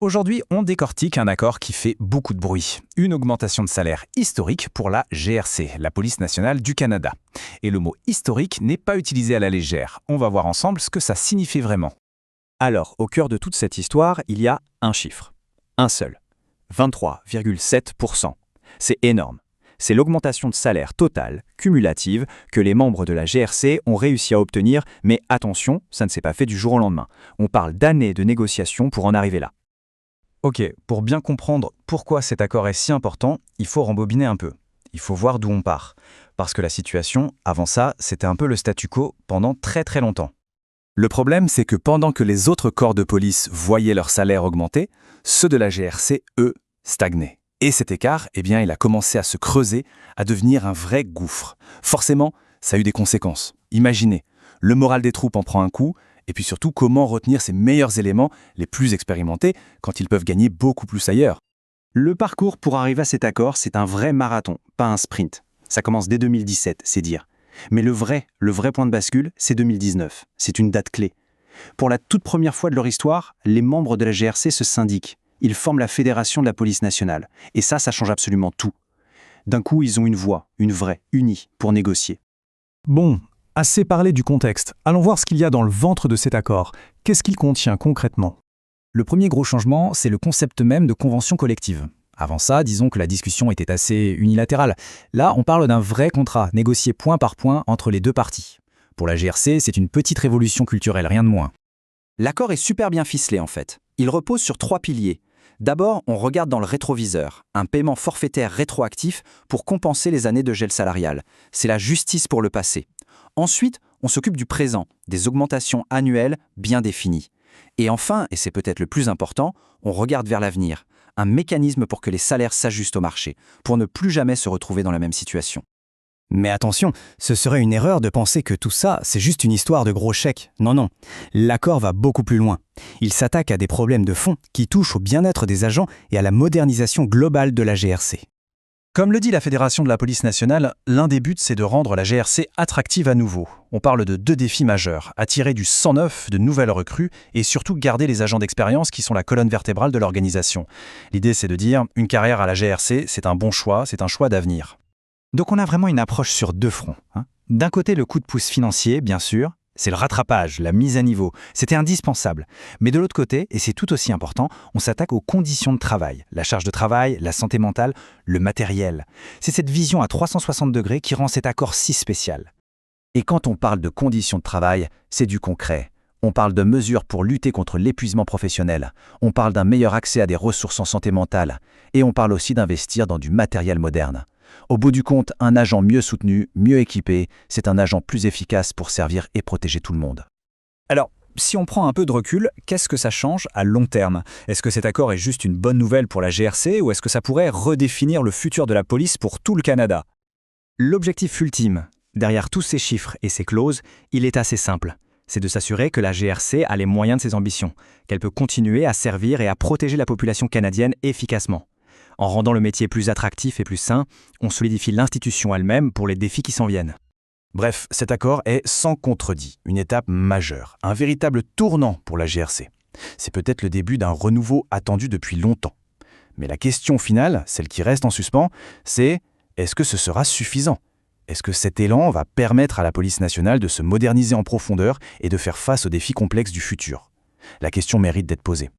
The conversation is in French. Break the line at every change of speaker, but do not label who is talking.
Aujourd'hui, on décortique un accord qui fait beaucoup de bruit. Une augmentation de salaire historique pour la GRC, la Police nationale du Canada. Et le mot historique n'est pas utilisé à la légère. On va voir ensemble ce que ça signifie vraiment.
Alors, au cœur de toute cette histoire, il y a un chiffre. Un seul. 23,7%. C'est énorme. C'est l'augmentation de salaire totale, cumulative, que les membres de la GRC ont réussi à obtenir, mais attention, ça ne s'est pas fait du jour au lendemain. On parle d'années de négociations pour en arriver là.
Ok, pour bien comprendre pourquoi cet accord est si important, il faut rembobiner un peu. Il faut voir d'où on part. Parce que la situation, avant ça, c'était un peu le statu quo pendant très très longtemps. Le problème, c'est que pendant que les autres corps de police voyaient leur salaire augmenter, ceux de la GRC, eux, stagnaient. Et cet écart, il a commencé à se creuser, à devenir un vrai gouffre. Forcément, ça a eu des conséquences. Imaginez, le moral des troupes en prend un coup, et puis surtout, comment retenir ces meilleurs éléments, les plus expérimentés, quand ils peuvent gagner beaucoup plus ailleurs.
Le parcours pour arriver à cet accord, c'est un vrai marathon, pas un sprint. Ça commence dès 2017, c'est dire. Mais le vrai point de bascule, c'est 2019. C'est une date clé. Pour la toute première fois de leur histoire, les membres de la GRC se syndiquent. Ils forment la Fédération de la police nationale. Et ça change absolument tout. D'un coup, ils ont une voix, une vraie, unie, pour négocier.
Bon, assez parlé du contexte. Allons voir ce qu'il y a dans le ventre de cet accord. Qu'est-ce qu'il contient concrètement ?
Le premier gros changement, c'est le concept même de convention collective. Avant ça, disons que la discussion était assez unilatérale. Là, on parle d'un vrai contrat, négocié point par point entre les deux parties. Pour la GRC, c'est une petite révolution culturelle, rien de moins.
L'accord est super bien ficelé en fait. Il repose sur 3 piliers. D'abord, on regarde dans le rétroviseur, un paiement forfaitaire rétroactif pour compenser les années de gel salarial. C'est la justice pour le passé. Ensuite, on s'occupe du présent, des augmentations annuelles bien définies. Et enfin, et c'est peut-être le plus important, on regarde vers l'avenir, un mécanisme pour que les salaires s'ajustent au marché, pour ne plus jamais se retrouver dans la même situation.
Mais attention, ce serait une erreur de penser que tout ça, c'est juste une histoire de gros chèques. Non. L'accord va beaucoup plus loin. Il s'attaque à des problèmes de fond qui touchent au bien-être des agents et à la modernisation globale de la GRC.
Comme le dit la Fédération de la police nationale, l'un des buts, c'est de rendre la GRC attractive à nouveau. On parle de 2 défis majeurs, attirer du sang neuf, de nouvelles recrues, et surtout garder les agents d'expérience qui sont la colonne vertébrale de l'organisation. L'idée, c'est de dire, une carrière à la GRC, c'est un bon choix, c'est un choix d'avenir.
Donc on a vraiment une approche sur 2 fronts. D'un côté, le coup de pouce financier, bien sûr, c'est le rattrapage, la mise à niveau. C'était indispensable. Mais de l'autre côté, et c'est tout aussi important, on s'attaque aux conditions de travail. La charge de travail, la santé mentale, le matériel. C'est cette vision à 360 degrés qui rend cet accord si spécial. Et quand on parle de conditions de travail, c'est du concret. On parle de mesures pour lutter contre l'épuisement professionnel. On parle d'un meilleur accès à des ressources en santé mentale. Et on parle aussi d'investir dans du matériel moderne. Au bout du compte, un agent mieux soutenu, mieux équipé, c'est un agent plus efficace pour servir et protéger tout le monde.
Alors, si on prend un peu de recul, qu'est-ce que ça change à long terme ? Est-ce que cet accord est juste une bonne nouvelle pour la GRC ou est-ce que ça pourrait redéfinir le futur de la police pour tout le Canada ?
L'objectif ultime, derrière tous ces chiffres et ces clauses, il est assez simple. C'est de s'assurer que la GRC a les moyens de ses ambitions, qu'elle peut continuer à servir et à protéger la population canadienne efficacement. En rendant le métier plus attractif et plus sain, on solidifie l'institution elle-même pour les défis qui s'en viennent.
Bref, cet accord est sans contredit, une étape majeure, un véritable tournant pour la GRC. C'est peut-être le début d'un renouveau attendu depuis longtemps. Mais la question finale, celle qui reste en suspens, c'est est-ce que ce sera suffisant ? Est-ce que cet élan va permettre à la police nationale de se moderniser en profondeur et de faire face aux défis complexes du futur ? La question mérite d'être posée.